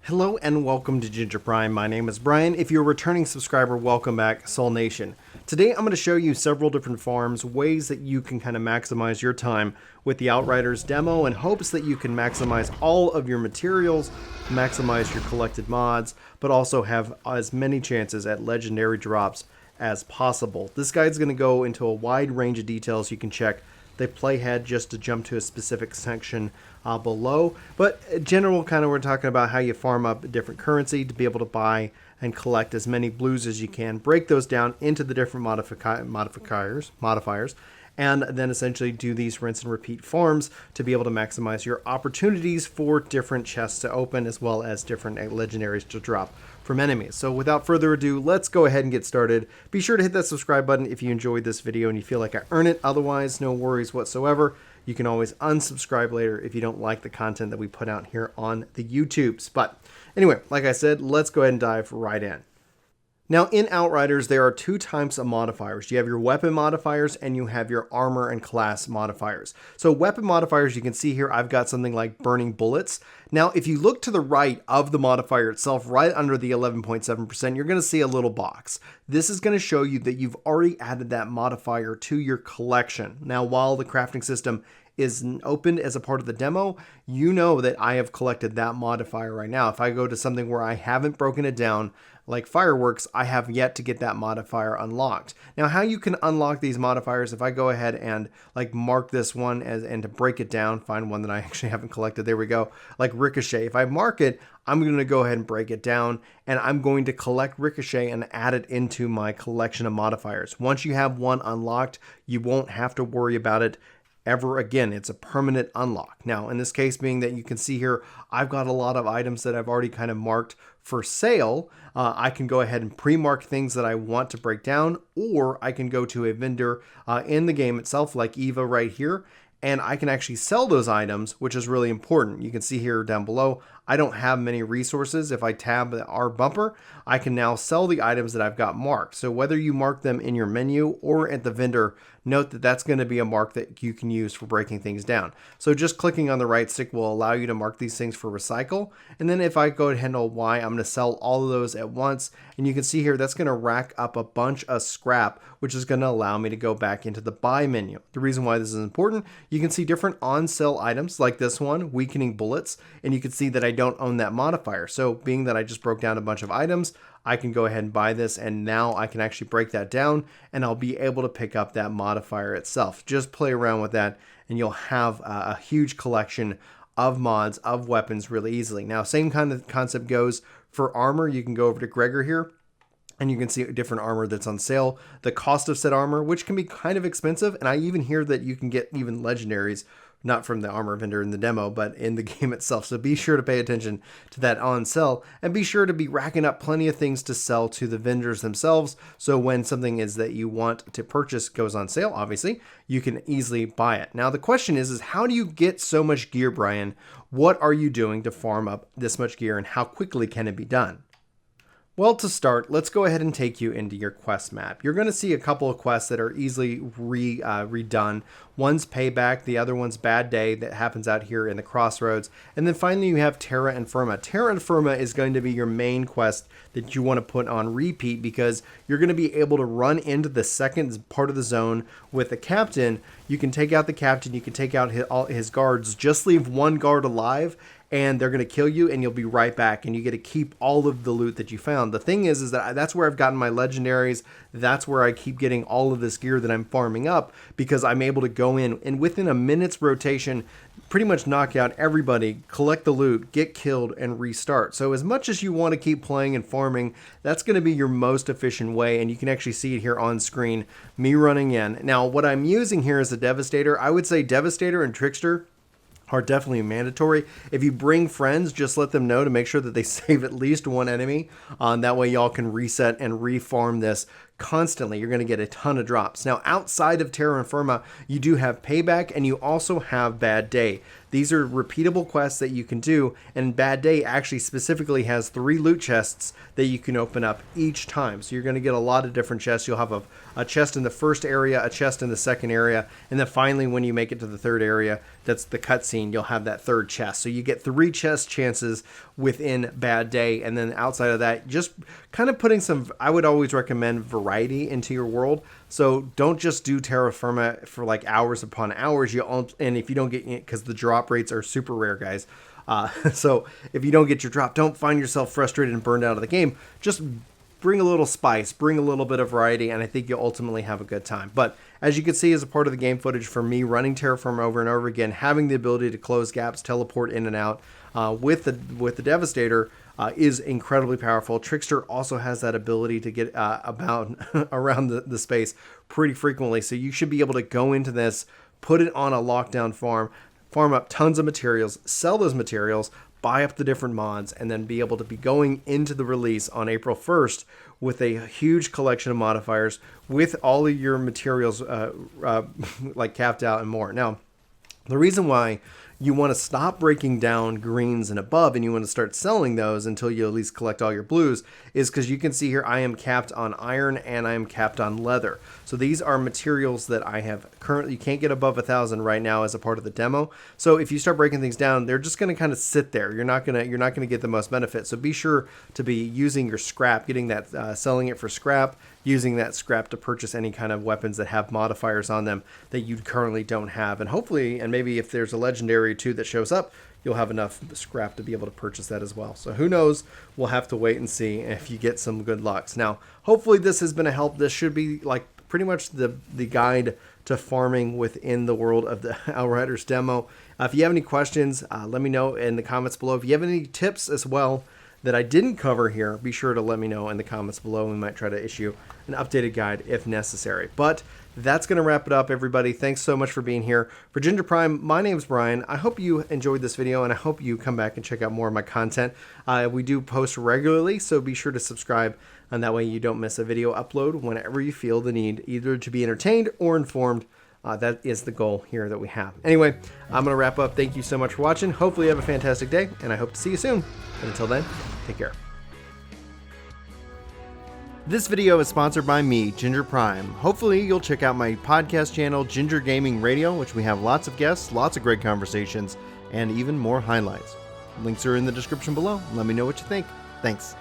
Hello and welcome to Ginger Prime. My name is Brian. If you're a returning subscriber, welcome back, Soul Nation. Today I'm going to show you several different farms, ways that you can kind of maximize your time with the Outriders demo in hopes that you can maximize all of your materials, maximize your collected mods, but also have as many chances at legendary drops as possible. This guide's going to go into a wide range of details. You can check the playhead just to jump to a specific section below, but general kind of we're talking about how you farm up different currency to be able to buy and collect as many blues as you can, break those down into the different modifiers, and then essentially do these rinse and repeat farms to be able to maximize your opportunities for different chests to open as well as different legendaries to drop from enemies. So without further ado, let's go ahead and get started. Be sure to hit that subscribe button if you enjoyed this video and you feel like I earn it. Otherwise, no worries whatsoever. You can always unsubscribe later if you don't like the content that we put out here on the YouTubes. But anyway, like I said, let's go ahead and dive right in. Now in Outriders, there are two types of modifiers. You have your weapon modifiers and you have your armor and class modifiers. So weapon modifiers, you can see here, I've got something like burning bullets. Now, if you look to the right of the modifier itself, right under the 11.7%, you're going to see a little box. This is going to show you that you've already added that modifier to your collection. Now, while the crafting system is opened as a part of the demo, you know that I have collected that modifier right now. If I go to something where I haven't broken it down, like fireworks, I have yet to get that modifier unlocked. Now, how you can unlock these modifiers, if I go ahead and like mark this one as, and to break it down, find one that I actually haven't collected, there we go, like Ricochet. If I mark it, I'm going to go ahead and break it down, and I'm going to collect Ricochet and add it into my collection of modifiers. Once you have one unlocked, you won't have to worry about it ever again. It's a permanent unlock. Now, in this case, being that you can see here, I've got a lot of items that I've already kind of marked for sale. I can go ahead and pre-mark things that I want to break down, or I can go to a vendor in the game itself, like Eva right here, and I can actually sell those items, which is really important. You can see here down below, I don't have many resources. If I tab the R bumper, I can now sell the items that I've got marked. So whether you mark them in your menu or at the vendor, note that that's going to be a mark that you can use for breaking things down. So just clicking on the right stick will allow you to mark these things for recycle. And then if I go ahead and hold Y, I'm going to sell all of those at once. And you can see here, that's going to rack up a bunch of scrap, which is going to allow me to go back into the buy menu. The reason why this is important, you can see different on sale items like this one, weakening bullets, and you can see that I don't own that modifier. So being that I just broke down a bunch of items, I can go ahead and buy this, and now I can actually break that down and I'll be able to pick up that modifier itself. Just play around with that and you'll have a huge collection of mods, of weapons really easily. Now, same kind of concept goes for armor. You can go over to Gregor here and you can see a different armor that's on sale. The cost of said armor, which can be kind of expensive, and I even hear that you can get even legendaries, not from the armor vendor in the demo, but in the game itself. So be sure to pay attention to that on sale, and be sure to be racking up plenty of things to sell to the vendors themselves. So when something is that you want to purchase goes on sale, obviously, you can easily buy it. Now the question is how do you get so much gear, Brian? What are you doing to farm up this much gear, and how quickly can it be done? Well, to start, let's go ahead and take you into your quest map. You're going to see a couple of quests that are easily redone. One's Payback, the other one's Bad Day that happens out here in the Crossroads. And then finally you have Terra Infirma. Terra Infirma is going to be your main quest that you want to put on repeat because you're going to be able to run into the second part of the zone with the captain. You can take out the captain, you can take out all his guards, just leave one guard alive, and they're going to kill you and you'll be right back, and you get to keep all of the loot that you found. The thing is that that's where I've gotten my legendaries. That's where I keep getting all of this gear that I'm farming up, because I'm able to go in and within a minute's rotation pretty much knock out everybody, collect the loot, get killed, and restart. So as much as you want to keep playing and farming, that's going to be your most efficient way, and you can actually see it here on screen, me running in. Now what I'm using here is a Devastator. I would say Devastator and Trickster are definitely mandatory. If you bring friends, just let them know to make sure that they save at least one enemy. That way y'all can reset and reform this constantly. You're going to get a ton of drops. Now, outside of Terra Infirma, you do have Payback, and you also have Bad Day. These are repeatable quests that you can do, and Bad Day actually specifically has 3 loot chests that you can open up each time. So you're going to get a lot of different chests. You'll have a chest in the first area, a chest in the second area, and then finally when you make it to the third area, that's the cutscene, you'll have that third chest. So you get 3 chest chances within Bad Day, and then outside of that, just kind of putting some, I would always recommend variety into your world. So don't just do Terra Firma for like hours upon hours. And if you don't get, because the drop rates are super rare, guys. So if you don't get your drop, don't find yourself frustrated and burned out of the game. Just bring a little spice, bring a little bit of variety, and I think you'll ultimately have a good time. But as you can see, as a part of the game footage for me running Terra Firma over and over again, having the ability to close gaps, teleport in and out with the Devastator is incredibly powerful. Trickster also has that ability to get about around the space pretty frequently, so you should be able to go into this, put it on a lockdown farm up tons of materials, sell those materials, buy up the different mods, and then be able to be going into the release on April 1st with a huge collection of modifiers with all of your materials like capped out and more. Now, the reason why you want to stop breaking down greens and above and you want to start selling those until you at least collect all your blues is because you can see here I am capped on iron and I am capped on leather. So these are materials that I have currently, you can't get above 1,000 right now as a part of the demo. So if you start breaking things down, they're just going to kind of sit there. You're not going to get the most benefit. So be sure to be using your scrap, getting that, selling it for scrap, using that scrap to purchase any kind of weapons that have modifiers on them that you currently don't have. And hopefully, and maybe if there's a legendary too that shows up, you'll have enough scrap to be able to purchase that as well. So who knows? We'll have to wait and see if you get some good lucks. Now, hopefully this has been a help. This should be like pretty much the guide to farming within the world of the Outriders demo. If you have any questions, let me know in the comments below. If you have any tips as well that I didn't cover here, be sure to let me know in the comments below. We might try to issue an updated guide if necessary. But that's going to wrap it up, everybody. Thanks so much for being here. For Ginger Prime, my name's Brian. I hope you enjoyed this video, and I hope you come back and check out more of my content. We do post regularly, so be sure to subscribe, and that way you don't miss a video upload whenever you feel the need, either to be entertained or informed. That is the goal here that we have. Anyway, I'm going to wrap up. Thank you so much for watching. Hopefully you have a fantastic day, and I hope to see you soon. And until then, take care. This video is sponsored by me, Ginger Prime. Hopefully you'll check out my podcast channel, Ginger Gaming Radio, which we have lots of guests, lots of great conversations, and even more highlights. Links are in the description below. Let me know what you think. Thanks.